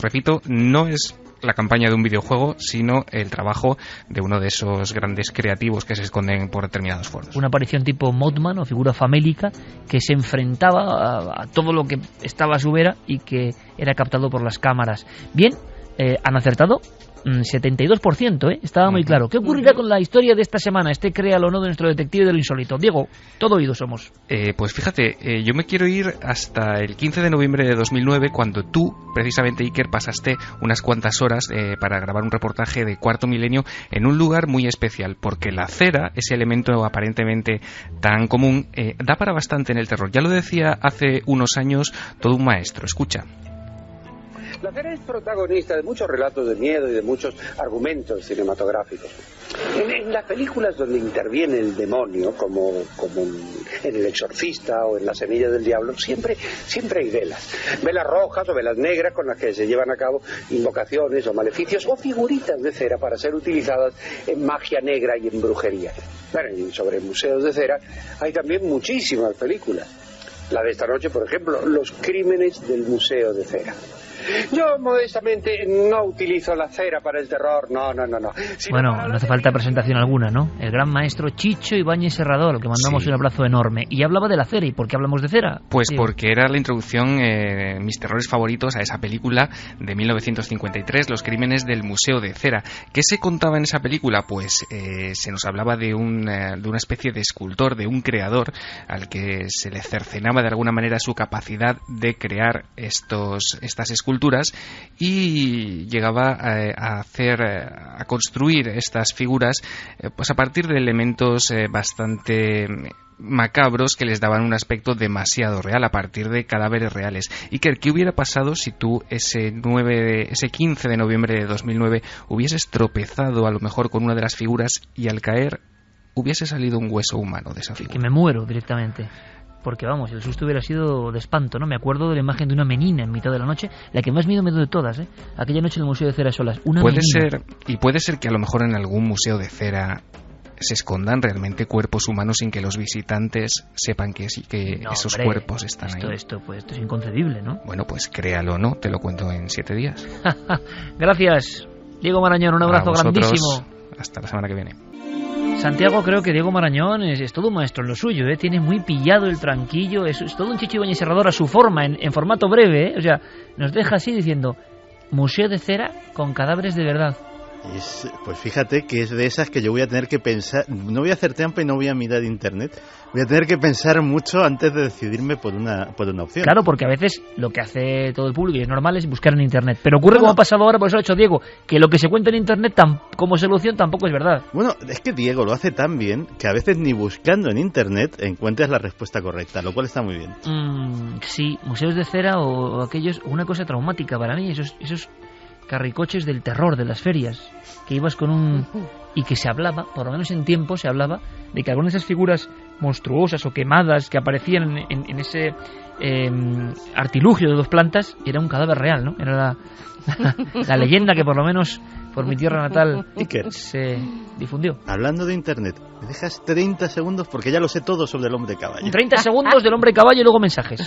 repito, no es la campaña de un videojuego, sino el trabajo de uno de esos grandes creativos que se esconden por determinados foros. Una aparición tipo Mothman o figura famélica que se enfrentaba a todo lo que estaba a su vera y que era captado por las cámaras. Bien, han acertado 72%, ¿eh? Estaba muy claro. ¿Qué ocurrirá con la historia de esta semana? Créalo o no, de nuestro detective de lo insólito. Diego, todo oído somos. Pues fíjate, yo me quiero ir hasta el 15 de noviembre de 2009, cuando tú, precisamente, Iker, pasaste unas cuantas horas para grabar un reportaje de Cuarto Milenio en un lugar muy especial, porque la cera, ese elemento aparentemente tan común, da para bastante en el terror. Ya lo decía hace unos años todo un maestro. Escucha. La cera es protagonista de muchos relatos de miedo y de muchos argumentos cinematográficos. En las películas donde interviene el demonio, como en El Exorcista o en La Semilla del Diablo, siempre hay velas. Velas rojas o velas negras con las que se llevan a cabo invocaciones o maleficios o figuritas de cera para ser utilizadas en magia negra y en brujería. Bueno, y sobre museos de cera hay también muchísimas películas. La de esta noche, por ejemplo, Los crímenes del Museo de Cera. Yo, modestamente, no utilizo la cera para el terror, no. Bueno, no hace falta presentación alguna, ¿no? El gran maestro Chicho Ibáñez Serrador, al que mandamos un abrazo enorme. Y hablaba de la cera. ¿Y por qué hablamos de cera? Pues porque era la introducción, mis terrores favoritos, a esa película de 1953, Los crímenes del Museo de Cera. ¿Qué se contaba en esa película? Pues se nos hablaba de una especie de escultor, de un creador, al que se le cercenaba de alguna manera su capacidad de crear estas esculturas, y llegaba a construir estas figuras pues a partir de elementos bastante macabros que les daban un aspecto demasiado real, a partir de cadáveres reales. Iker, ¿qué hubiera pasado si tú ese 15 de noviembre de 2009 hubieses tropezado a lo mejor con una de las figuras y al caer hubiese salido un hueso humano de esa figura? Que me muero directamente. Porque vamos, el susto hubiera sido de espanto, ¿no? Me acuerdo de la imagen de una menina en mitad de la noche, la que más miedo me dio de todas, ¿eh? Aquella noche en el Museo de Cera solas, una menina. Puede ser que a lo mejor en algún museo de cera se escondan realmente cuerpos humanos sin que los visitantes sepan que esos cuerpos están ahí. Esto es inconcebible, ¿no? Bueno, pues créalo, ¿no? Te lo cuento en 7 días. Gracias, Diego Marañón, un abrazo grandísimo. Hasta la semana que viene. Santiago, creo que Diego Marañón es todo un maestro en lo suyo, ¿eh? Tiene muy pillado el tranquillo, es todo un Chicho Ibáñez Serrador a su forma, en formato breve, ¿eh? O sea, nos deja así diciendo, Museo de Cera con cadáveres de verdad. Pues fíjate que es de esas que yo voy a tener que pensar, no voy a hacer trampa y no voy a mirar internet, voy a tener que pensar mucho antes de decidirme por una opción. Claro, porque a veces lo que hace todo el público, y es normal, es buscar en internet, pero ocurre como ha pasado ahora, por eso lo ha hecho Diego, que lo que se cuenta en internet como solución tampoco es verdad. Bueno, es que Diego lo hace tan bien que a veces ni buscando en internet encuentras la respuesta correcta, lo cual está muy bien. Sí, museos de cera o aquellos, una cosa traumática para mí, esos carricoches del terror de las ferias, que ibas con y que se hablaba, por lo menos en tiempo se hablaba, de que algunas de esas figuras monstruosas o quemadas que aparecían en ese artilugio de 2 plantas era un cadáver real, ¿no? Era la leyenda que por lo menos por mi tierra natal Iker, se difundió. Hablando de internet, me dejas 30 segundos porque ya lo sé todo sobre el hombre caballo. 30 segundos del hombre caballo y luego mensajes.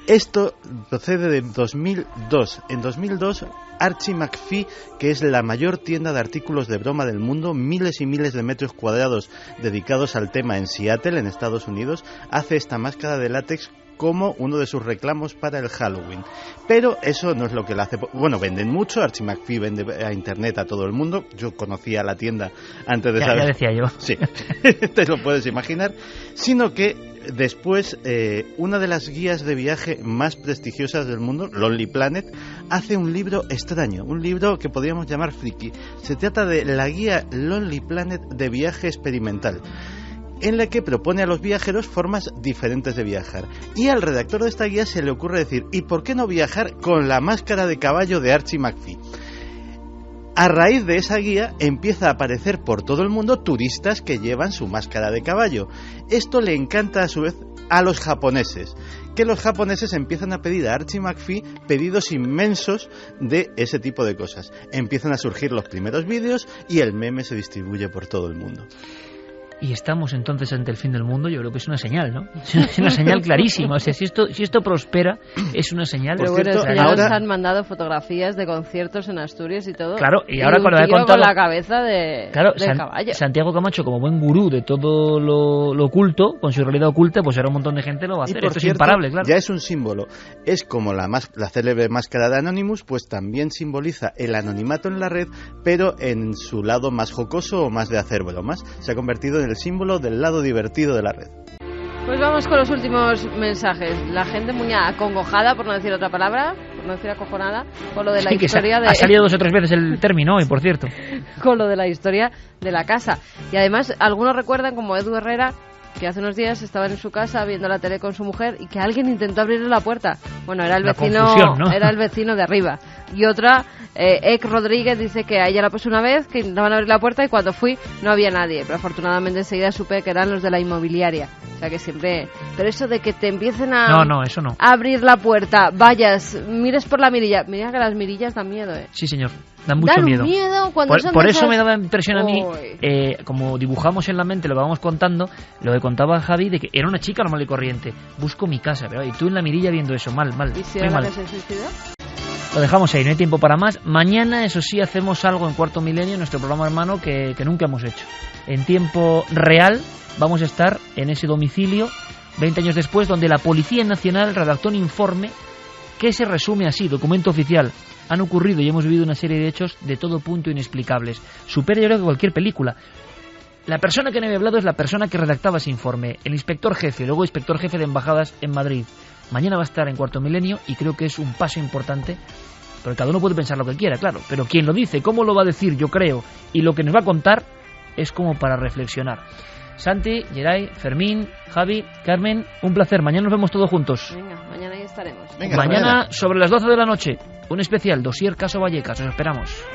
Esto procede de 2002. En 2002, Archie McPhee, que es la mayor tienda de artículos de broma del mundo, miles y miles de metros cuadrados dedicados al tema en Seattle, en Estados Unidos, hace esta máscara de látex como uno de sus reclamos para el Halloween. Pero eso no es lo que le hace... Bueno, venden mucho, Archie McPhee vende a internet a todo el mundo. Yo conocía la tienda antes de saber... Ya decía yo. Sí, te lo puedes imaginar. Sino que después, una de las guías de viaje más prestigiosas del mundo, Lonely Planet, hace un libro extraño, un libro que podríamos llamar friki. Se trata de la guía Lonely Planet de viaje experimental, en la que propone a los viajeros formas diferentes de viajar. Y al redactor de esta guía se le ocurre decir, ¿y por qué no viajar con la máscara de caballo de Archie McPhee? A raíz de esa guía empieza a aparecer por todo el mundo turistas que llevan su máscara de caballo. Esto le encanta a su vez a los japoneses, que los japoneses empiezan a pedir a Archie McPhee pedidos inmensos de ese tipo de cosas. Empiezan a surgir los primeros vídeos y el meme se distribuye por todo el mundo. Y estamos entonces ante el fin del mundo. Yo creo que es una señal, ¿no? Es una señal clarísima. O sea, si esto prospera, es una señal. Pero bueno, es que ya nos han mandado fotografías de conciertos en Asturias y todo. Claro, y ahora cuando he contado con la cabeza de caballo. Santiago Camacho, como buen gurú de todo lo oculto, con su realidad oculta, pues ahora un montón de gente lo va a hacer. Esto es imparable, claro. Ya es un símbolo. Es como la célebre máscara de Anonymous, pues también simboliza el anonimato en la red, pero en su lado más jocoso o más de hacer bromas. Se ha convertido en el símbolo del lado divertido de la red. Pues vamos con los últimos mensajes. La gente muy acongojada, por no decir otra palabra, por no decir acojonada, con lo de la historia de... Ha salido 2 o 3 veces el término hoy, por cierto. Con lo de la historia de la casa. Y además, algunos recuerdan, como Edu Herrera, que hace unos días estaban en su casa viendo la tele con su mujer y que alguien intentó abrirle la puerta. Bueno, era el vecino, ¿no? Era el vecino de arriba. Y otra, Ek Rodríguez, dice que a ella la pasó una vez, que intentaban abrir la puerta y cuando fui no había nadie. Pero afortunadamente enseguida supe que eran los de la inmobiliaria. O sea que siempre... Pero eso de que te empiecen a... No, eso no. Abrir la puerta, vayas, mires por la mirilla. Mira que las mirillas dan miedo, ¿eh? Sí, señor. Dan mucho miedo. Cuando por eso me daba impresión a mí, como dibujamos en la mente, lo que vamos contando, lo que contaba Javi, de que era una chica normal y corriente. Busco mi casa, pero y tú en la mirilla viendo eso, mal. ¿Y si era la que se suicidó? Lo dejamos ahí, no hay tiempo para más. Mañana, eso sí, hacemos algo en Cuarto Milenio, nuestro programa hermano, que nunca hemos hecho. En tiempo real vamos a estar en ese domicilio, 20 años después, donde la Policía Nacional redactó un informe que se resume así, documento oficial. Han ocurrido y hemos vivido una serie de hechos de todo punto inexplicables. Supera, yo creo, que cualquier película. La persona que me había hablado es la persona que redactaba ese informe, el inspector jefe, luego inspector jefe de embajadas en Madrid. Mañana va a estar en Cuarto Milenio y creo que es un paso importante, porque cada uno puede pensar lo que quiera, claro, pero quien lo dice, cómo lo va a decir, yo creo, y lo que nos va a contar es como para reflexionar. Santi, Geray, Fermín, Javi, Carmen, un placer. Mañana nos vemos todos juntos. Venga, mañana ahí estaremos. Mañana sobre las 12 de la noche, un especial, Dossier Caso Vallecas. Os esperamos.